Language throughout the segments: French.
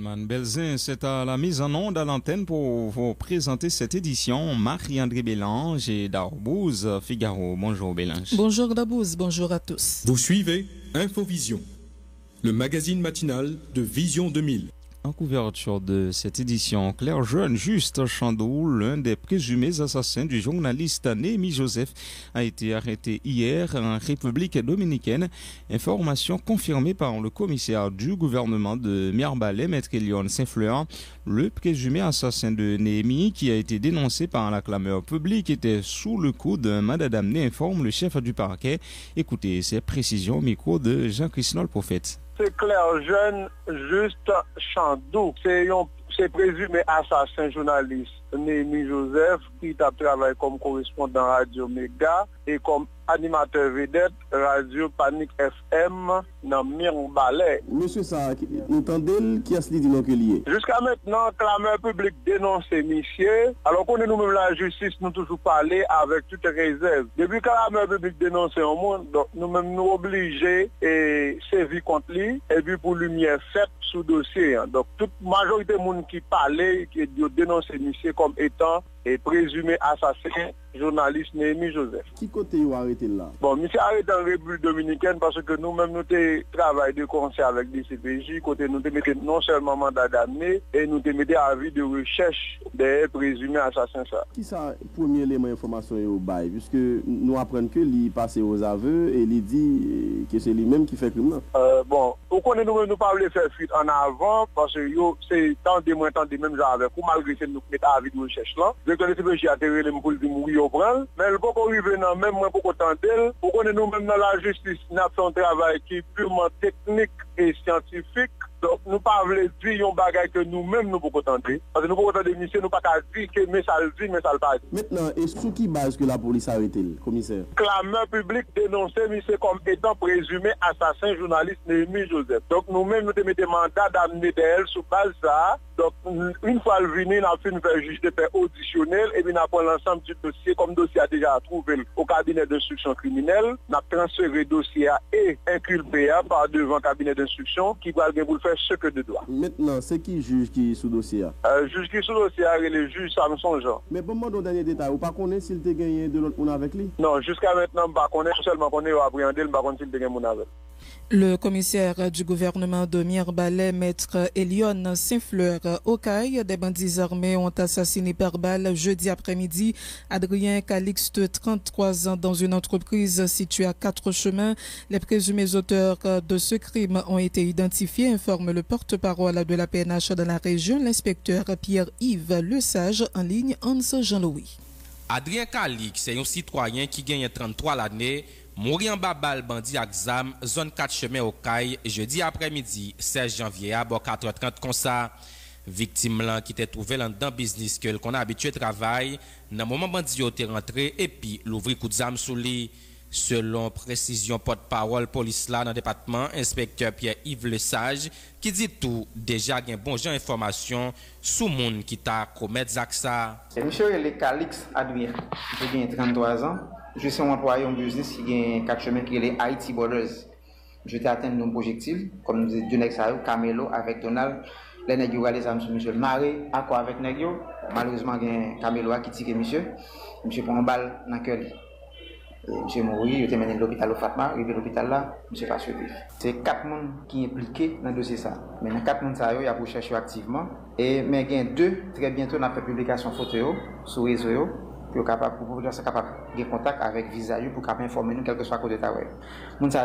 Delman Belzin, c'est à la mise en onde à l'antenne pour vous présenter cette édition. Marie-André Bélange et Darbouze Figaro. Bonjour Bélange. Bonjour Darbouze, bonjour à tous. Vous suivez Infovision, le magazine matinal de Vision 2000. En couverture de cette édition, Claire Jeune Juste Chandou, l'un des présumés assassins du journaliste Néhémie Joseph, a été arrêté hier en République dominicaine. Information confirmée par le commissaire du gouvernement de Mirebalais, Maître Elion Saint-Fleur. Le présumé assassin de Néhémie, qui a été dénoncé par la clameur publique, était sous le coup d'un mandat d'amener, informe le chef du parquet. Écoutez ces précisions au micro de Jean-Christophe Prophète. C'est Claire Jeune Juste Chandou. C'est présumé assassin journaliste Néhémie Joseph qui a travaillé comme correspondant Radio Méga et comme animateur vedette Radio Panique FM dans Mirebalais. Monsieur ça, nous entendons qui a dit non que lié. Jusqu'à maintenant, clameur public dénonce monsieur. Alors qu'on est nous-mêmes la justice, nous toujours parler avec toute réserve. Depuis que la clameur public dénonce au monde, donc nous-mêmes nous obligés et sévir contre lui et puis pour lumière faite sous dossier. Donc toute majorité de monde qui parlait, qui dénonce monsieur comme étant et présumé assassin journaliste Néhémie Joseph. Qui côté vous arrêté là? Bon, monsieur arrêté en République dominicaine parce que nous-mêmes nous travaillons de concert avec des CPJ, côté nous mettons non seulement mandat d'amener et nous mettons avis de recherche des présumés assassins. Ça. Qui ça premier élément d'information est au bail, puisque nous apprenons que il passe aux aveux et il dit que c'est lui-même qui fait crime. Bon, au connaît nous pas faire fuite en avant parce que c'est tant de moins tant de même genre avec ou malgré que nous mettons avis de recherche là. Que le CPJ a terré les pour mourir au prendre, mais le beaucoup arriver dans même moins pour tenter, pour qu'on est nous-mêmes dans la justice, nous avons un travail qui est purement technique et scientifique. Donc, nous ne pouvons pas dire un bagage que nous-mêmes nous pouvons tenter. Parce que nous pouvons tenter monsieur, nous ne pouvons pas dire que mais ça le dit, mais ça le pas dit. Maintenant, et sous qui base que la police a arrêté le commissaire? Clameur public dénonçait monsieur comme étant présumé assassin journaliste Néhémie Joseph. Donc, nous-mêmes, nous mettons mandat d'amener d'elle sous base ça. Donc, une fois le venu, nous avons fait une juge de paix auditionnelle et puis nous avons l'ensemble du dossier, comme le dossier a déjà trouvé au cabinet d'instruction criminelle. Nous avons transféré le dossier et inculpé par devant le cabinet d'instruction qui va le faire ce que de droit. Maintenant, c'est qui juge qui est sous dossier? Juge qui est sous dossier, c'est le juge Samson Jean. Mais pour moi, dans le dernier détail, vous ne connaissez pas s'il a gagné de l'autre monde avec lui? Non, jusqu'à maintenant, je ne connais pas seulement qu'on est appréhendé, je ne connais pas s'il a gagné avec lui. Le commissaire du gouvernement de Mirebalais, Maître Elion Saint-Fleur, Okaï, des bandits armés ont assassiné par balle jeudi après-midi Adrien Calixte, 33 ans, dans une entreprise située à 4 chemins. Les présumés auteurs de ce crime ont été identifiés, informe le porte-parole de la PNH dans la région, l'inspecteur Pierre-Yves Lesage, en ligne Hans Jean-Louis. Adrien Calixte, c'est un citoyen qui gagne 33 l'année. Mouri en babal bandi exam zone 4 chemin au Caille jeudi après-midi 16 janvier à 4h30 comme ça. Victime là qui était trouvé dans le business que qu'on a habitué travail dans moment bandi était rentré et puis l'ouvrir coup de zam sous lui. Selon précision porte-parole police là dans le département, inspecteur Pierre-Yves Lesage qui dit tout déjà gain bon genre information sous monde qui t'a commettre ça. C'est monsieur le Calix Adrien, qui a 33 ans. Je suis employé en business qui a 4 chemins qui est les Haiti Borders. Je t'ai atteint nos objectifs, comme nous disons, deux nègres, Camelo avec Donald. Les nègres, les amis, monsieur Maré, à quoi avec nègres. Malheureusement, il y a Camelo qui tire monsieur. Monsieur prend une balle dans le cœur. Monsieur Mouri, il était mené à l'hôpital au Fatma, il est à l'hôpital là, monsieur pas survécu. C'est 4 personnes qui sont impliqués dans le dossier ça. Maintenant, 4 personnes, il y a pour chercher activement. Mais il y a 2, très bientôt, on a fait publication photo sur les réseaux. Pour être capable de contact avec Visayu pour capable informer nous quel que soit côté de travail.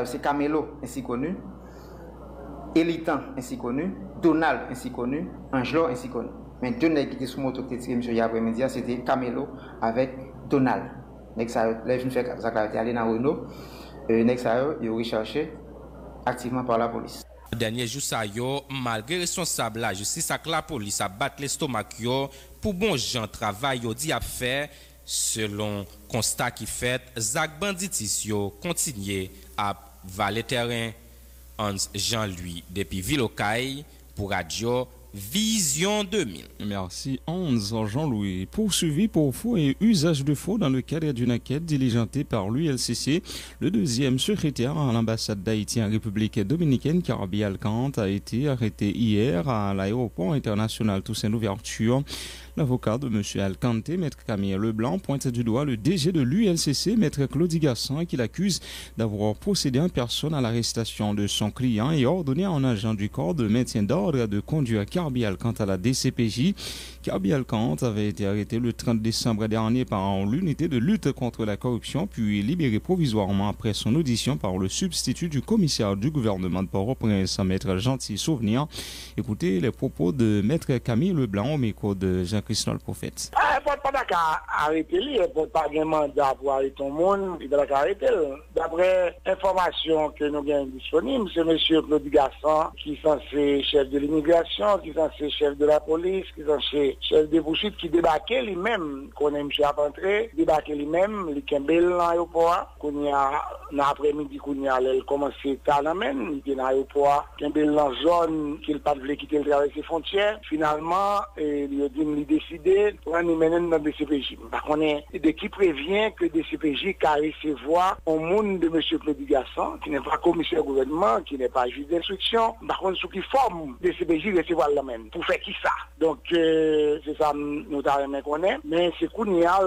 C'est Camelo ainsi connu, Elitan ainsi connu, Donald ainsi connu, Angelo ainsi connu. Mais deux nègres qui étaient sous moto qui étaient tirés hier après-midi, c'était Camelo avec Donald. Nègres ça les jeunes fait ça clarté aller dans Renault. Nègres ça ils recherché activement par la police. Dernier jour ça yo malgré responsable la justice avec la police a battre l'estomac yo pour bon gens travail yo dit à faire. Selon constat qui fait, Zach Banditis continue à valer terrain. Hans Jean-Louis depuis Ville-Okaï pour Radio Vision 2000. Merci Hans Jean-Louis. Poursuivi pour faux et usage de faux dans le cadre d'une enquête diligentée par l'ULCC, le deuxième secrétaire à l'ambassade d'Haïti en République dominicaine, Karbi Alcante, a été arrêté hier à l'aéroport international Toussaint Louverture. L'avocat de M. Alcante, Maître Camille Leblanc, pointe du doigt le DG de l'ULCC, Maître Claudie Gassan, qui l'accuse d'avoir procédé en personne à l'arrestation de son client et ordonné à un agent du corps de maintien d'ordre de conduire Karbi Alcante à la DCPJ. Karbi Alcante avait été arrêté le 30 décembre dernier par l'unité de lutte contre la corruption, puis libéré provisoirement après son audition par le substitut du commissaire du gouvernement de Port-au-Prince, Maître Gentil Souvenir. Écoutez les propos de Maître Camille Leblanc au micro de Jean-Christophe Prophète. Pas qu'à arrêter lui, pas de mandat pour arrêter tout le monde, il doit arrêter. D'après l'information que nous avons disponible, c'est M. Claudie Gassan qui est censé chef de l'immigration, qui est censé chef de la police, qui est censé chef de poursuite, qui débarquait lui-même, qu'on a M. Apentré, débarquait lui-même, il Kembel dans l'aéroport, qu'on y a, dans l'après-midi, qu'on y a, il commençait à l'amène, il était dans l'aéroport, Kembel dans la zone qu'il pas voulu quitter le traverser frontières. Finalement, il a décidé de prendre dans le DCPJ. Par contre, de qui prévient que DCPJ va recevoir un monde de M. Claudie Gassan, qui n'est pas commissaire au gouvernement, qui n'est pas juge d'instruction. Par contre, sous qui forme DCPJ recevoir la même. Pour faire qui ça? Donc, c'est ça, nous avons connaît. Mais c'est qu'on y a,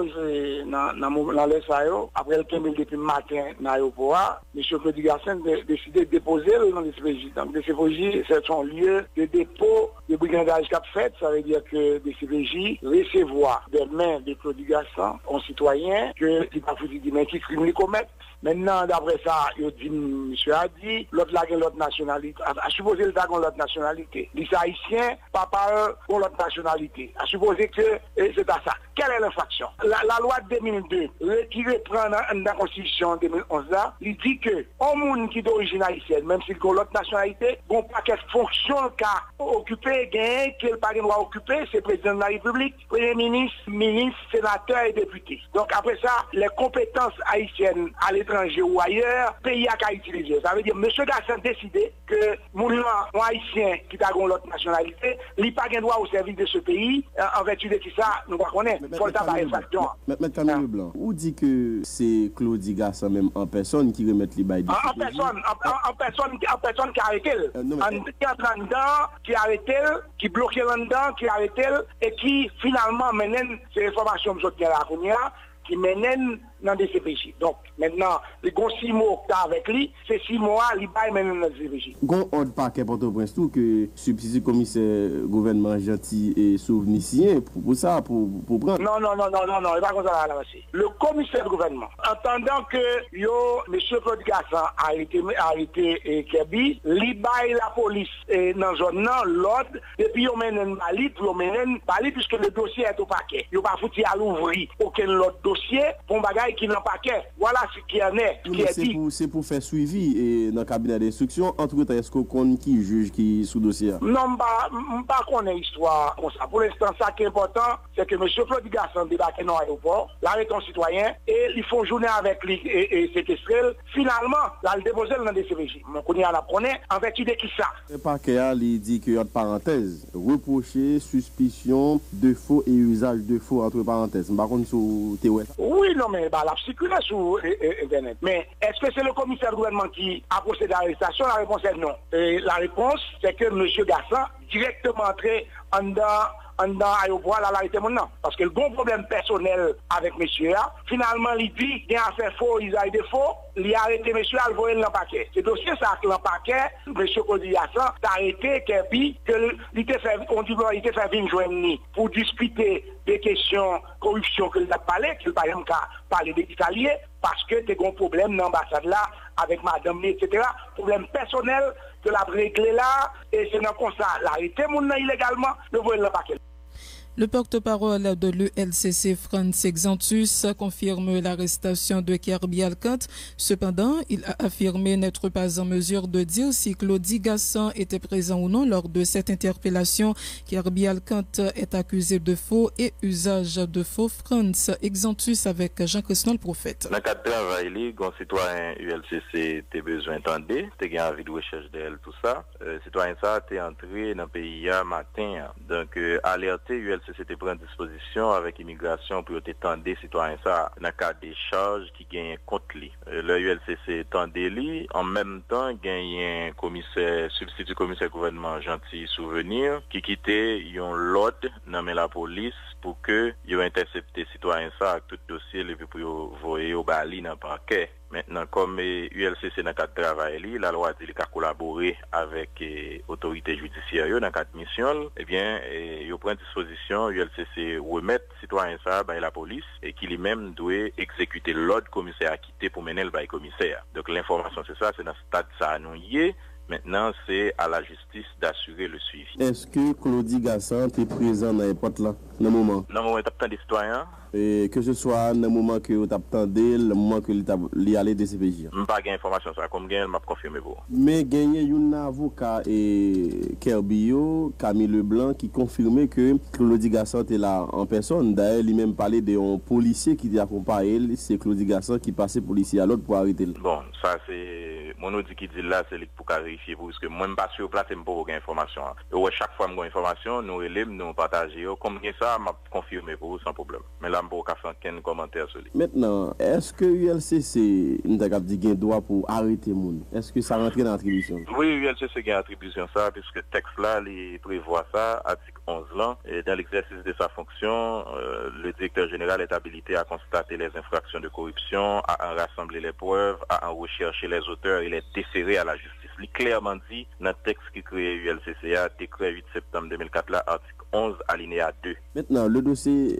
dans l'ESAO, après le 15 depuis le matin dans l'aéroport, M. Claudie Gassan a décidé de déposer dans le DCPJ. Donc, DCPJ, c'est son lieu de dépôt de brigandage qu'a fait. Ça veut dire que DCPJ recevoir des mains de Claudie Gassan, un citoyen, que qui pas foutu dire mais qui crime les commettre. Maintenant, d'après ça, il dit, monsieur a dit, l'autre là, l'autre nationalité, à supposer le temps l'autre nationalité. Les haïtiens, papa, ont l'autre nationalité. À supposer que c'est à ça. Quelle est l'infraction? La loi de 2002, qui reprend dans la Constitution de 2011 là, il dit que, un monde qui est d'origine haïtienne, même s'il a l'autre nationalité, bon, pas quelle fonction qu'a occupé, gain, qu'il pas doit occuper, c'est président de la République, premier ministre, ministre, sénateur et député. Donc après ça, les compétences haïtiennes à l'étranger ou ailleurs, pays à qu'à utiliser. Ça veut dire, M. Gassan a décidé que mon haïtien qui a l'autre nationalité, il n'a pas de droit au service de ce pays, en vertu de qui ça, nous ne connaissons pas. Il faut le tabac infraction. M. Camille Leblanc, où dit que c'est Claudie Gassan même en personne qui remet les bails? En personne qui a arrêté. Qui entre là-dedans, qui a arrêté, qui bloque là-dedans, qui a arrêté, et qui finalement mène ces informations que je là, qui mène dans des CPJ. Donc, maintenant, les 6 mois que tu as avec lui, c'est 6 mois, il va mener dans des CPJ. Gon ordre paquet Port-au-Prince tout que substitut commissaire gouvernement gentil et souvenissien pour ça, pour prendre. Non, il va comme ça là. Le commissaire du gouvernement, entendant que M. Claude Gassan a été arrêté Kebi, il baille la police dans la zone, l'ordre, et puis il mène un bali, puisque le dossier est au paquet. Il va foutre à l'ouvrir aucun autre dossier pour bagage qui n'ont pas qu'un. Voilà ce qui en est. C'est pour faire suivi dans le cabinet d'instruction. Entre-temps, est-ce qu'on connaît qui juge qui sous dossier? Non, pas qu'on ait histoire comme ça. Pour l'instant, ça qui est important, c'est que M. Claude Gassan débarque dans l'aéroport, l'arrête un citoyen, et ils font journée avec lui et séquestré. Finalement, là, le déposer dans des CPJ. On connaît à la prenait en vertu de qui ça? Le parquet, il dit que, entre parenthèses, reprocher, suspicion de faux et usage de faux, entre parenthèses. Par contre, sur théorie. Oui, non, mais la circulé sur Internet. Mais est-ce que c'est le commissaire du gouvernement qui a procédé à l'arrestation? La réponse est non. Et la réponse, c'est que M. Gassan directement entré en l'aéroport à l'arrêté maintenant. Parce que le bon problème personnel avec monsieur, finalement, il dit qu'il a fait faux, il a eu des faux, il a arrêté monsieur à le voyer dans le paquet. C'est dossier ça, que le paquet, monsieur Claudie Gassan, a arrêté qu'il était fait venir joindre pour discuter des questions corruption qu'il a parlé, qu'il par exemple a parlé des Italiens, parce que tu as un problème dans l'ambassade là, avec madame, etc. Problème personnel que la réglé là, et c'est dans comme ça, l'arrêté illégalement, le voyer dans le paquet. Le porte-parole de l'ULCC, Franz Exantus, confirme l'arrestation de Kirby Alcant. Cependant, il a affirmé n'être pas en mesure de dire si Claudie Gassan était présent ou non lors de cette interpellation. Kirby Alcant est accusé de faux et usage de faux. Franz Exantus avec Jean-Christophe Prophète. Dans le cadre de travail, les citoyens ULCC ont besoin d'entendre, ils ont envie de recherche d'elle, tout ça. Citoyen ça, est entré dans le pays hier matin. Donc, alerté ULCC c'était prendre disposition avec immigration pour étendre des citoyens ça dans le cadre des charges qui gagnent contre lui. Le ULCC tendait lui, en même temps gagne un commissaire, substitut commissaire gouvernement Gentil Souvenir qui quittait yon l'ordre nommé la police pour que yon intercepté citoyens ça avec tout dossier et puis pour voyer au bali dans le parquet. Maintenant, comme ULCC dans le cadre de travail, la loi dit qu'il a collaboré avec l'autorité judiciaire dans le cadre de mission, eh bien, il prend disposition, ULCC remettre citoyen ça à la police et qu'il lui-même doit exécuter l'ordre commissaire à quitter pour mener le bail commissaire. Donc l'information c'est ça, c'est dans ce stade ça nous y est. Maintenant, c'est à la justice d'assurer le suivi. Est-ce que Claudie Gassan est présent dans l'époque là, dans le moment? Dans le moment où tu as des citoyens? Et que ce soit dans le moment que tu attendais, le moment que tu allé de CPJ. Je n'ai pas d'informations sur ça, comme je m'a confirmé pour. Mais il y a un avocat et Kerbio, Camille Leblanc, qui confirmait que Claudie Gassan était là en personne. D'ailleurs, il même parlé d'un policier qui accompagnait, c'est Claudie Gassan qui passait policier à l'autre pour arrêter. Bon, ça c'est mon audit qui dit là, c'est pour vérifier, parce que moi je ne suis pas sur place, je n'ai pas aucune information. Et chaque fois que j'ai une information, nous relèvons, nous partageons. Comme ça, je confirmé pour vous sans problème. Mais là, je ne peux pas faire aucun commentaire sur lui. Maintenant, est-ce que ULCC a droit pour arrêter les gens? Est-ce que ça rentre dans l'attribution? Oui, ULCC a attribution ça, puisque le texte là, il prévoit ça, article 11 là. Et dans l'exercice de sa fonction, le directeur général est habilité à constater les infractions de corruption, à en rassembler les preuves, à en rechercher les auteurs et les déférer à la justice. Il est clairement dit dans le texte qui crée ULCCA, décret 8 septembre 2004, là, article 11, alinéa 2. Maintenant, le dossier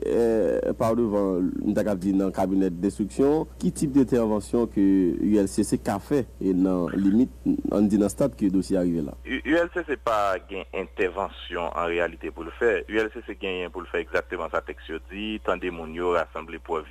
par devant dans le cabinet d'instruction. Quel type d'intervention que ULCC a fait et dans limite, on dit dans le stade que le dossier est arrivé là? ULCC n'a pas une intervention en réalité pour le faire. ULCC gagne pour le faire exactement ça texte dit, tant des mounios, rassembler preuves,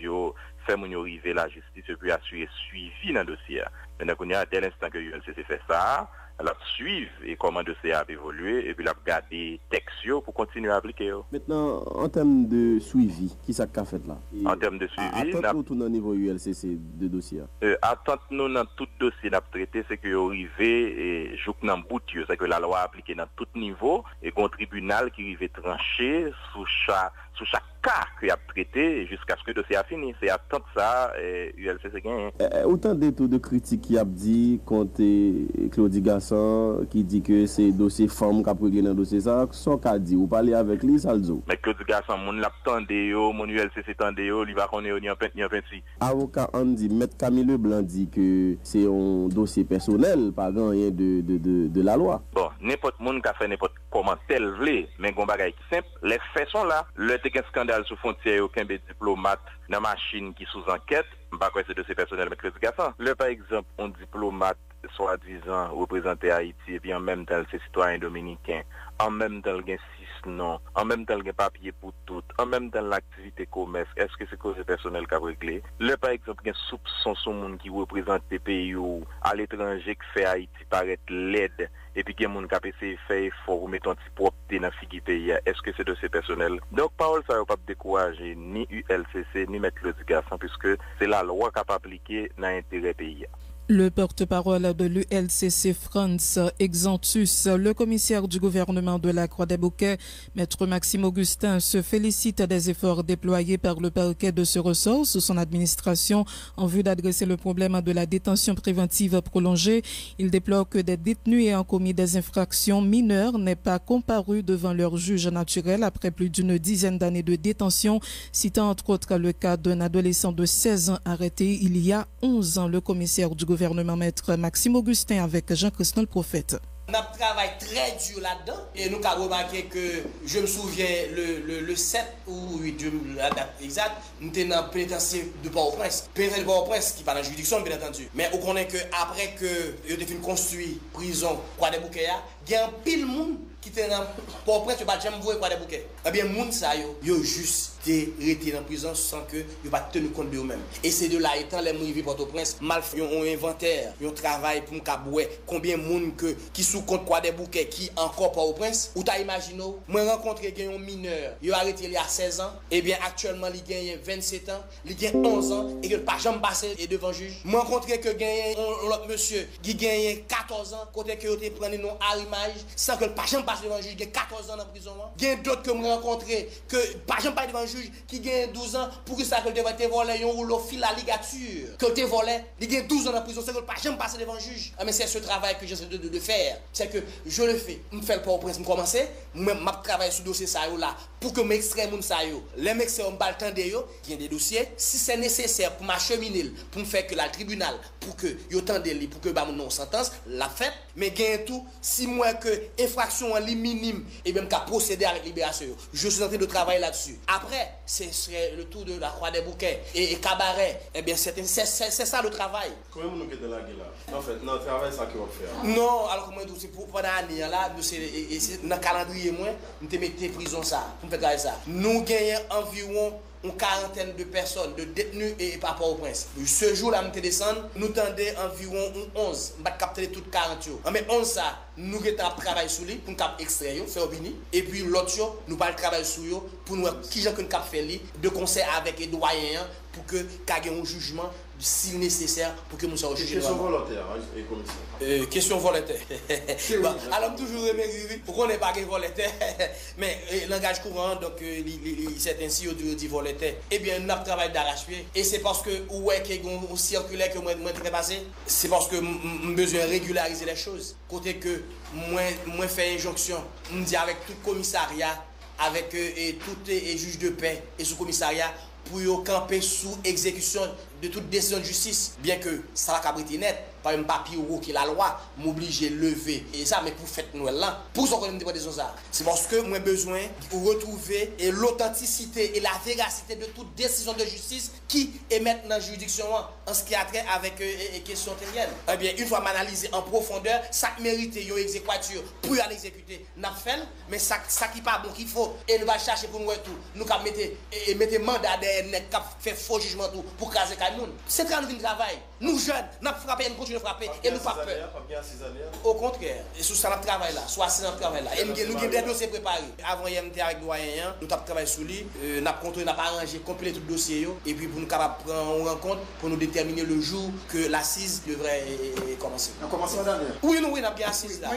faire mounios arriver la justice et puis assurer suivi dans le dossier. Maintenant, dès l'instant que ULCC fait ça, elle suivre et comment le dossier a évolué et puis la garder texte pour continuer à appliquer. Maintenant, en termes de suivi, qui ça qu'a fait là? En termes de suivi, attends-nous tout au niveau ULCC de dossier. Attends-nous dans tout dossier n'a traité, c'est que arrivé et joue dans bout, c'est que la loi appliquée dans tout niveau et qu'un tribunal qui arrive trancher sous chaque cas qu'il a traité jusqu'à ce que le dossier a fini. C'est attendre ça et ULCC gagne. Autant de taux de critiques qui a dit contre Claudie Gassan qui dit que c'est dossier femme qui a pris dans le dossier ça, son qu'a dit ou parler avec lui ça le zo. Mais Claudie Gassan mon l'a tendé mon ULCC tendé il va connaître ni en peinture. Avocat Andy Maître Camille Leblanc dit que c'est un dossier personnel pas rien de la loi. Bon, n'importe monde qui a fait n'importe comment tel vle, mais gon bagay qui simple, les faits sont là. Le un scandale sous frontière aucun diplomate dans machine qui sous enquête, pas quoi c'est dossier personnel mais Claudie Gassan. Le par exemple, un diplomate soi-disant représenter Haïti et puis en même temps c'est citoyen dominicain, en même temps il y a 6 noms, en même temps il y a papier pour tout, en même temps l'activité commerce, est-ce que c'est cause personnelle qui a réglé? Le par exemple, il y a soupçon sur monde qui représente des pays ou à l'étranger qui fait Haïti paraître laide et puis il y a monde qui a essayé de faire effort pour mettre un petit propreté dans le figi pays, est-ce que c'est dossier personnel? Donc parole ça ne va pas décourager ni ULCC ni mettre Claudie Gassan puisque c'est la loi qui a appliqué dans l'intérêt pays. Le porte-parole de l'ULCC, Franz Exantus, le commissaire du gouvernement de la Croix-des-Bouquets, Maître Maxime Augustin, se félicite des efforts déployés par le parquet de ce ressort sous son administration en vue d'adresser le problème de la détention préventive prolongée. Il déplore que des détenus ayant commis des infractions mineures n'aient pas comparu devant leur juge naturel après plus d'une dizaine d'années de détention, citant entre autres le cas d'un adolescent de 16 ans arrêté il y a 11 ans. Le commissaire du gouvernement, Maître Maxime Augustin, avec Jean-Christophe Prophète. On a travaillé très dur là-dedans et nous avons remarqué que, je me souviens, le 7 ou 8, la date exacte, nous étions dans le pénitencier de Port-au-Prince. Pénitencier de Port-au-Prince qui parle de juridiction, bien entendu. Mais on connaît qu'après que nous avons construit prison Croix-des-Bouquets, il y a un pile monde qui étaient dans Port-au-Prince, pas jamais voir quoi des bouquets. Eh bien, moun ça yo juste été dans prison sans que yo pas tenu compte de eux-mêmes. Et c'est de là étant les moun vivent Port-au-Prince, mal fait un inventaire, un travail pour m'cabouer combien moun que qui sous compte quoi des bouquets qui encore Port-au-Prince. Ou t'as imaginé moi rencontré un mineur, yo arrêté il y a 16 ans, et bien actuellement il gagne 27 ans, il gagne 11 ans et que pas jamais passé devant juge. Moi rencontré que gagne l'autre monsieur qui gagne 14 ans côté que yo te prendre non arrimage sans que pas jamais passer devant juge, gagne 14 ans dans prison. Gagne d'autres que moi rencontré que pas jamais pas devant juge qui gagne 12 ans pour que ça que devant te voler un rouleau fil à ligature que te volé, il gagne 12 ans dans prison sans que pas jamais passer devant juge. Mais c'est ce travail que j'essaie de faire, c'est que je le fais. Me fait pas au prince me commencer, moi m'a travailler sur dossier ça là pour que m'extrait moun ça yo. Les mecs c'est on bal tande yo, qui a des dossiers, si c'est nécessaire pour m'acheminer pour me faire que la tribunal pour que yo tande li pour que ba mon non sentence la fait, mais gagne tout si moi que infraction en minime et même qu'à procéder avec libération. Je suis en train de travailler là-dessus. Après, ce serait le tour de la Croix des Bouquets et cabaret. Eh bien, c'est ça le travail. Comment nous mettons la gueule là? En fait, notre travail, c'est ça qu'on va faire. Non, alors comment c'est pour pendant l'année là, c'est dans le calendrier moi, nous te mettons prison ça, pour faire ça. Nous gagnons environ une quarantaine de personnes, de détenus et pas au prince. Ce jour-là, nous descendons, nous tendons environ 11. Nous avons capté toutes 40. Mais 11 ça, nous avons travaillé sur lui pour nous extraire, faire bini. Et puis l'autre, nous allons travailler sur lui pour nous qui j'ai qu'on fait de concert avec les doyens pour que ait un jugement si nécessaire pour que nous soyons jugés. Question volontaire et commission. Question volontaire. Bon, alors toujours pourquoi on n'est pas volontaire, mais langage courant donc c'est ainsi on dit volontaire. Eh bien nous avons travaillé d'arrache-pied et c'est parce que ouais qu'il y a un circulaire que moi très passé, c'est parce que j'ai besoin de régulariser les choses. Côté que moi fait injonction, on dit avec tout commissariat, avec tout juge de paix et sous commissariat pour camper sous exécution de toute décision de justice, bien que ça va cabriter net, par un papier ou qui la loi m'oblige à lever. Et ça, mais pour fête Noël là, pour ça qu'on me dit ça. C'est parce que moi besoin de retrouver l'authenticité et la véracité de toute décision de justice qui émettent dans la juridiction en ce qui a trait avec les questions terriennes. Eh bien, une fois analysé en profondeur, ça mérite une exécution pour aller exécuter. N'a fait, mais ça qui pas bon qu'il faut. Et nous va chercher pour nous tout. Nous mettre mandat derrière net, faire faux jugement tout pour caser Kaimoun. C'est quand nous travail. Nous jeunes, nous frappons, nous continuons de frapper et nous pas peur. Au contraire, et sous ça, nous travaillons là, soit 6 ans de travail là. Et nous avons des dossiers préparés. Avant, il y a avec doyen, nous avons travaillé sur lui, nous avons contrôlé, nous avons arrangé, compilé tout le dossier, et puis pour nous prendre une rencontre, pour nous déterminer le jour que l'assise devrait commencer. On commence en dernier. Oui, nous avons bien assise là.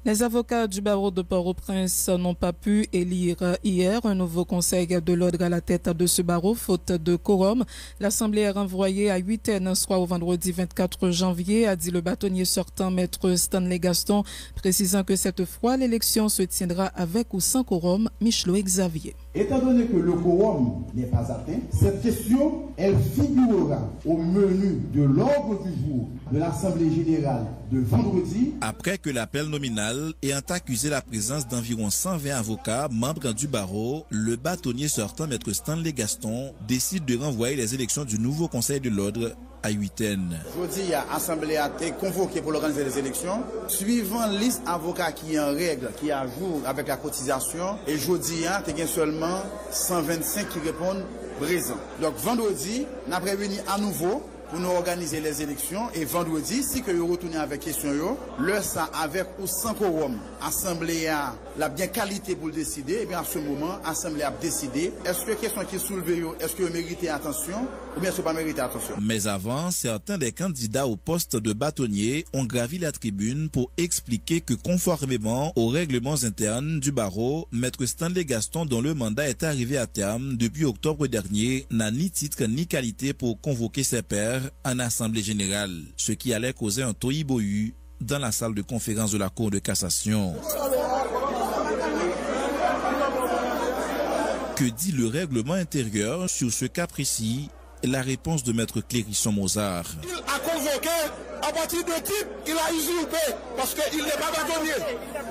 Les avocats du barreau de Port-au-Prince n'ont pas pu élire hier un nouveau conseil de l'ordre à la tête de ce barreau, faute de quorum. L'Assemblée est renvoyée à 8h, soit au vendredi 24 janvier, a dit le bâtonnier sortant, maître Stanley Gaston, précisant que cette fois, l'élection se tiendra avec ou sans quorum. Michelot Xavier. Étant donné que le quorum n'est pas atteint, cette question, elle figurera au menu de l'ordre du jour de l'Assemblée générale de vendredi. Après que l'appel nominal ayant accusé la présence d'environ 120 avocats membres du barreau, le bâtonnier sortant, maître Stanley Gaston, décide de renvoyer les élections du nouveau conseil de l'ordre à 8h. Aujourd'hui, l'Assemblée a été convoquée pour organiser les élections, suivant liste avocats qui est en règle, qui est à jour avec la cotisation. Et aujourd'hui, il y a seulement 125 qui répondent présents. Donc vendredi, on a prévenu à nouveau pour nous organiser les élections. Et vendredi, si que vous retournez avec question, le ça avec ou sans quorum, l'Assemblée a la bien qualité pour le décider. Et bien à ce moment, l'Assemblée a décidé. Est-ce que la question qui est soulevée, est-ce que vous méritez attention ou bien est-ce que vous ne pas méritez attention? Mais avant, certains des candidats au poste de bâtonnier ont gravi la tribune pour expliquer que conformément aux règlements internes du barreau, maître Stanley Gaston, dont le mandat est arrivé à terme depuis octobre dernier, n'a ni titre ni qualité pour convoquer ses pairs en assemblée générale, ce qui allait causer un tohu-bohu dans la salle de conférence de la Cour de cassation. Que dit le règlement intérieur sur ce cas précis? La réponse de maître Clérisson Mozart. Il a convoqué à partir de type, il a usurpé parce qu'il n'est pas bâtonnier.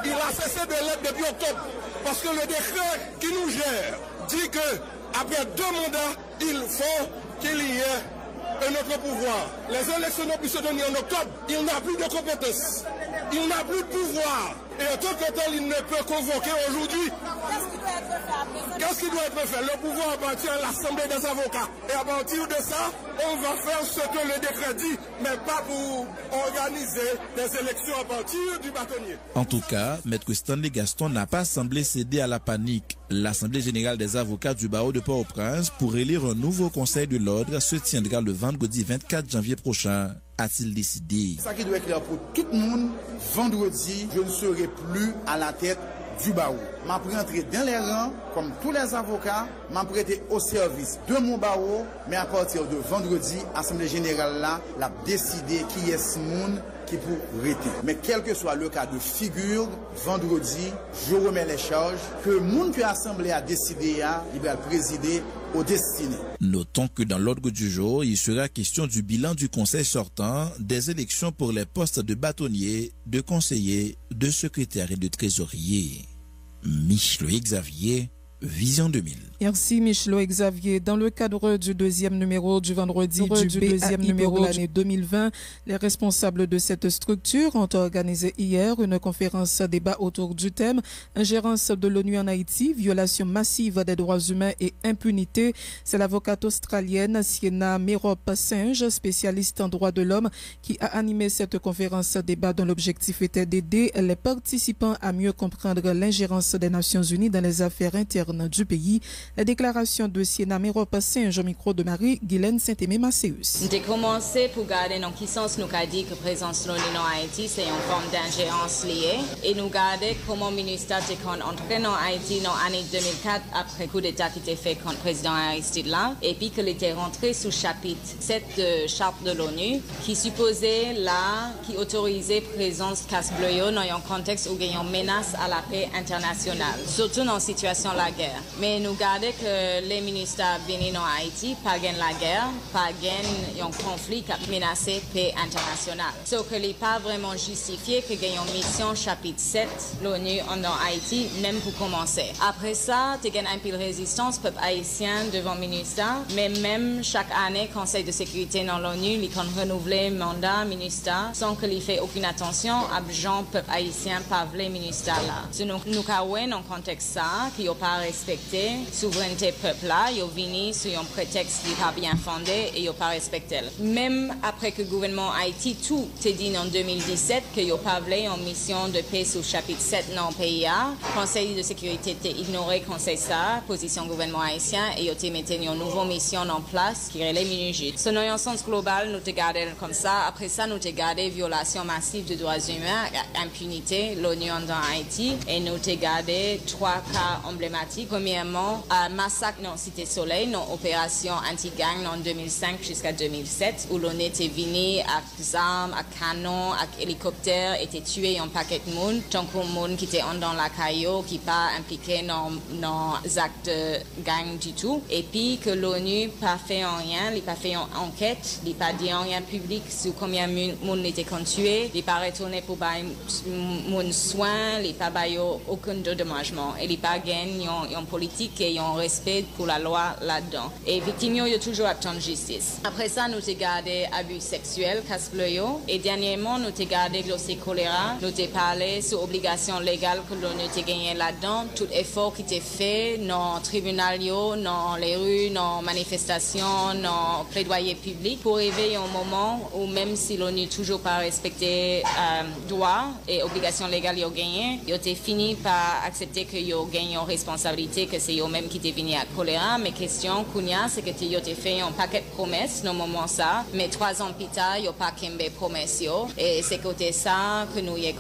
Il a cessé de l'être depuis octobre parce que le décret qui nous gère dit que après 2 mandats, il faut qu'il y ait un autre pouvoir. Les élections ne puissent se donner en octobre. Il n'a plus de compétences. Il n'a plus de pouvoir. Et en tant que tel, il ne peut convoquer aujourd'hui. Qu'est-ce qui doit être fait? Le pouvoir appartient à l'Assemblée des avocats. Et à partir de ça, on va faire ce que le décret dit, mais pas pour organiser des élections à partir du bâtonnier. En tout cas, Maître Stanley Gaston n'a pas semblé céder à la panique. L'Assemblée générale des avocats du barreau de Port-au-Prince pour élire un nouveau conseil de l'ordre se tiendra le vendredi 24 janvier prochain. A-t-il décidé? Ça qui doit être clair pour tout le monde, vendredi, je ne serai plus à la tête du barreau. M'a rentré dans les rangs, comme tous les avocats, m'a prêté au service de mon barreau, mais à partir de vendredi, l'Assemblée générale là, l'a décidé qui est ce monde qui pour rester. Mais quel que soit le cas de figure, vendredi, je remets les charges que le monde que l'Assemblée a décidé, il va présider aux destinées. Notons que dans l'ordre du jour, il sera question du bilan du conseil sortant, des élections pour les postes de bâtonnier, de conseiller, de secrétaire et de trésorier. Michelot Xavier, Vision 2000. Merci Michelot Xavier. Dans le cadre du deuxième numéro du vendredi du deuxième numéro de l'année 2020, les responsables de cette structure ont organisé hier une conférence débat autour du thème ingérence de l'ONU en Haïti, violation massive des droits humains et impunité. C'est l'avocate australienne Sienna Merope-Singe, spécialiste en droits de l'homme, qui a animé cette conférence débat dont l'objectif était d'aider les participants à mieux comprendre l'ingérence des Nations Unies dans les affaires internes du pays. La déclaration de Sienna Merope-Singe au micro de Marie-Guylaine Saint-Aimé-Macéus. J'ai commencé pour garder dans qui sens nous a dit que présence de l'ONU en Haïti c'est une forme d'ingérence liée et nous garder comment le ministère est entré en Haïti dans l'année 2004 après le coup d'État qui était fait contre le président Aristide là et puis qu'il était rentré sous chapitre 7 de charte de l'ONU qui supposait là qui autorisait présence casse-bleu dans un contexte où il y a une menace à la paix internationale surtout dans la situation de la guerre. Mais nous gardons que les ministères venus en Haïti, pas gagnent la guerre, pas gagnent un conflit qui a menacé la paix internationale. Sauf que n'est pas vraiment justifié que gagnent une mission chapitre 7 l'ONU en Haïti, même pour commencer. Après ça, tu gagnes un peu de résistance peuple haïtien devant le ministère, mais même chaque année, Conseil de sécurité dans l'ONU, il compte renouveler le mandat ministère sans qu'il y fait aucune attention à gens peuple haïtien pas le ministère là. Nous avons dans le contexte ça, qui n'a pas respecté souveraineté peuple là, ils ont venu sur un prétexte qui n'est pas bien fondé et ils n'ont pas respecté. Même après que le gouvernement Haïti tout a dit en 2017 qu'ils n'ont pas voulu en mission de paix sous chapitre 7 dans le pays, le Conseil de sécurité a ignoré le Conseil ça, position du gouvernement haïtien et ils ont mis une nouvelle mission en place qui est les minujit. Dans un sens global, nous avons gardé comme ça. Après ça, nous avons gardé violation massive des droits humains, impunité, l'ONU en Haïti et nous avons gardé 3 cas emblématiques. Premièrement, massacre dans Cité Soleil, dans opération anti-gang en 2005 jusqu'à 2007, où l'on était venu avec armes, avec canons, avec hélicoptères, était tué un paquet de monde, tant que monde qui était dans la caillou, qui pas impliqué dans les actes de gang du tout. Et puis que l'ONU pas fait rien, il pas fait une enquête, il pas dit rien public sur combien de monde était tué, il pas retourné pour mon soin, il pas baillé aucun dédommagement, et il pas gagné en politique et un respect pour la loi là-dedans. Et victimes, il y a toujours attendre justice. Après ça, nous avons gardé abus sexuels, casse-bleu, et dernièrement, nous avons gardé glossé choléra, nous avons parlé sur obligation légale que l'on a gagné là-dedans, tout effort qui était fait dans le tribunal, dans les rues, dans les manifestations, dans le plaidoyer public, pour arriver à un moment où même si l'on n'a toujours pas respecté droits et obligations légales, ils ont gagné, ils ont fini par accepter qu'ils ont gagné une responsabilité, que c'est eux-mêmes qui étaient venus à choléra. Mais question, c'est que ils ont fait un paquet de promesses dans le moment ça, mais 3 ans plus tard, ils n'ont pas qu'une promesse. Et c'est côté ça que nous, et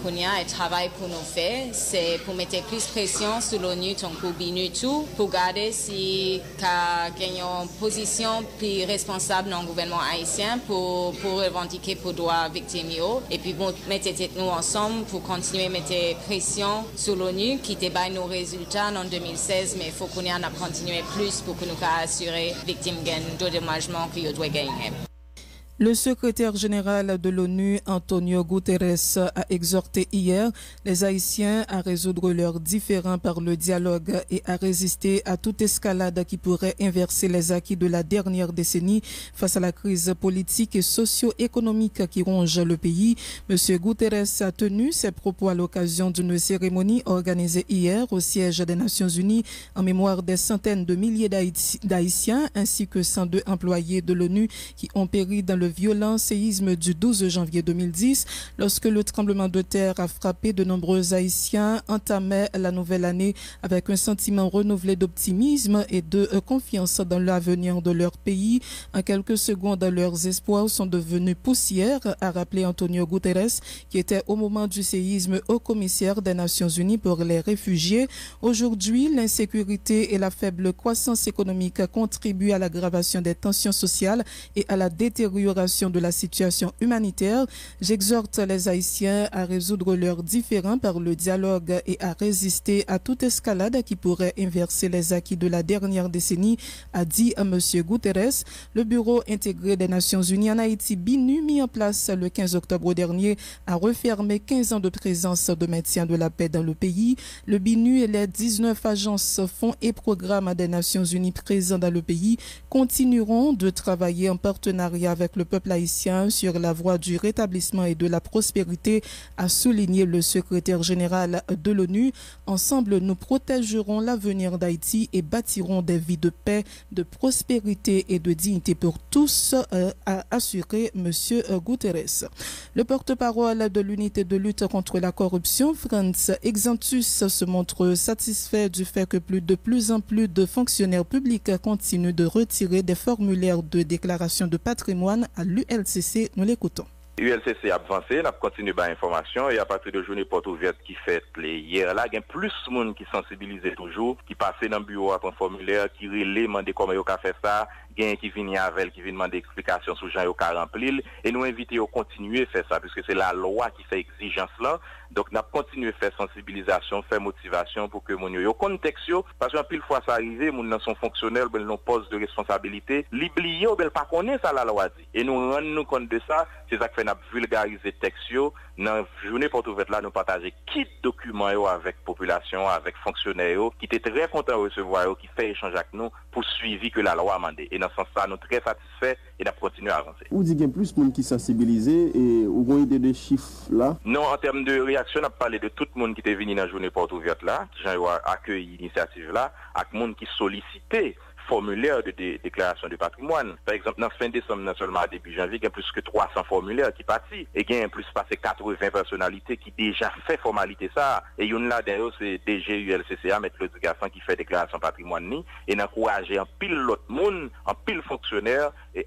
travail pour nous faire, c'est pour mettre plus de pression sur l'ONU, tant qu'on binu tout, pour garder si gagné une position plus responsable dans le gouvernement haïtien pour revendiquer pour droits victimes. Et puis, bon, mettre nous ensemble pour continuer à mettre pression sur l'ONU qui était nos résultats en 2016, mais il faut qu'on y en continue plus pour que nous assurer victimes de dédommagement qu'ils doivent gagner. Le secrétaire général de l'ONU, Antonio Guterres, a exhorté hier les Haïtiens à résoudre leurs différends par le dialogue et à résister à toute escalade qui pourrait inverser les acquis de la dernière décennie face à la crise politique et socio-économique qui ronge le pays. M. Guterres a tenu ses propos à l'occasion d'une cérémonie organisée hier au siège des Nations Unies en mémoire des centaines de milliers d'Haïtiens ainsi que 102 employés de l'ONU qui ont péri dans le violent séisme du 12 janvier 2010 lorsque le tremblement de terre a frappé de nombreux Haïtiens entamaient la nouvelle année avec un sentiment renouvelé d'optimisme et de confiance dans l'avenir de leur pays. En quelques secondes, leurs espoirs sont devenus poussière, a rappelé Antonio Guterres, qui était au moment du séisme haut commissaire des Nations Unies pour les réfugiés. Aujourd'hui, l'insécurité et la faible croissance économique contribuent à l'aggravation des tensions sociales et à la détérioration de la situation humanitaire. J'exhorte les Haïtiens à résoudre leurs différends par le dialogue et à résister à toute escalade qui pourrait inverser les acquis de la dernière décennie, a dit M. Guterres. Le Bureau intégré des Nations Unies en Haïti, BINU, mis en place le 15 octobre dernier, a refermé 15 ans de présence de maintien de la paix dans le pays. Le BINU et les 19 agences, fonds et programmes des Nations Unies présents dans le pays continueront de travailler en partenariat avec le peuple haïtien sur la voie du rétablissement et de la prospérité, a souligné le secrétaire général de l'ONU. Ensemble, nous protégerons l'avenir d'Haïti et bâtirons des vies de paix, de prospérité et de dignité pour tous, a assuré M. Guterres. Le porte-parole de l'unité de lutte contre la corruption, Franz Exantus, se montre satisfait du fait que de plus en plus de fonctionnaires publics continuent de retirer des formulaires de déclaration de patrimoine à l'ULCC. Nous l'écoutons. ULCC a avancé, on a continué par information et à partir de journée porte ouverte qui fait les hier là, il y a plus de monde qui sensibilisent toujours, qui passent dans le bureau à un formulaire, qui relève, demander comment ils ont fait ça, qui viennent avec, qui viennent demander explications sur gens qui ont rempli et nous inviter à continuer à faire ça puisque c'est la loi qui fait exigence là. Donc nous continué à faire sensibilisation, faire motivation pour que mon yo contexte parce qu'un pile fois ça arrive, mon sont fonctionnaires, ben nos postes de responsabilité, l'oublier ou ben pas connaître ça la loi dit. Et nous rendre nous compte de ça, c'est ça que fait n'a vulgariser texte yo, dans journée porte ouverte là nous partager kit documents yo avec population, avec fonctionnaires yo, qui étaient très contents de recevoir yo, qui fait échange avec nous pour suivi que la loi a demandé. Et dans ce sens-là, nous très satisfaits et nous continuons à avancer. Vous dites qu'il y a plus de monde qui sensibilisé et vous avez idée de chiffres là? Non, en termes de réaction, on a parlé de tout le monde qui était venu dans la journée porte ouverte là, qui a accueilli l'initiative là, avec le monde qui sollicitait formulaire de déclaration de patrimoine. Par exemple, dans fin décembre, seulement à début janvier, il y a plus que 300 formulaires qui partent. Et il y a plus passé 80 personnalités qui déjà fait formalité ça. Et une là d'ailleurs, c'est DG ULCCA, M. Claude Gasson, qui fait déclaration patrimoine et d'encourager un pile l'autre monde, un pile fonctionnaire et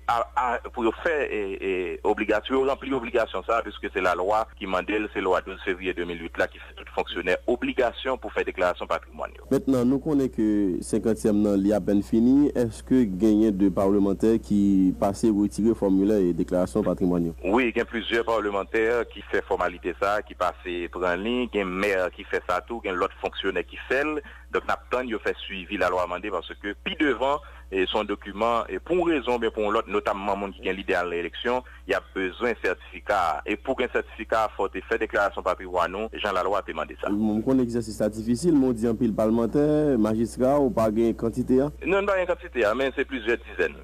pour faire obligation, remplir obligation ça, puisque c'est la loi qui mandelle, c'est la loi 12 février 2008 là, qui fait tout fonctionnaire obligation pour faire déclaration patrimoine. Maintenant, nous connaissons que 50e an, il y a peine fini. Est-ce que gagner de parlementaires qui passent retirer formulaire et déclaration patrimoine? Oui, il y a plusieurs parlementaires qui font formalité ça, qui passent pour en ligne, il y a un maire qui fait ça tout, il y a l'autre fonctionnaire qui fait. Donc, nous avons fait suivi la loi amendée parce que, puis devant, son document, et pour une raison, bien pour l'autre, notamment monde qui a l'idéal de l'élection, il y a besoin de certificat. Et pour qu'un certificat, il faut faire déclaration patrimoine, Jean la loi a demandé ça. Mon exercice difficile, mon dit en pile parlementaire, magistrat, ou pas gain quantité? Non, pas gain quantité, mais c'est plusieurs dizaines.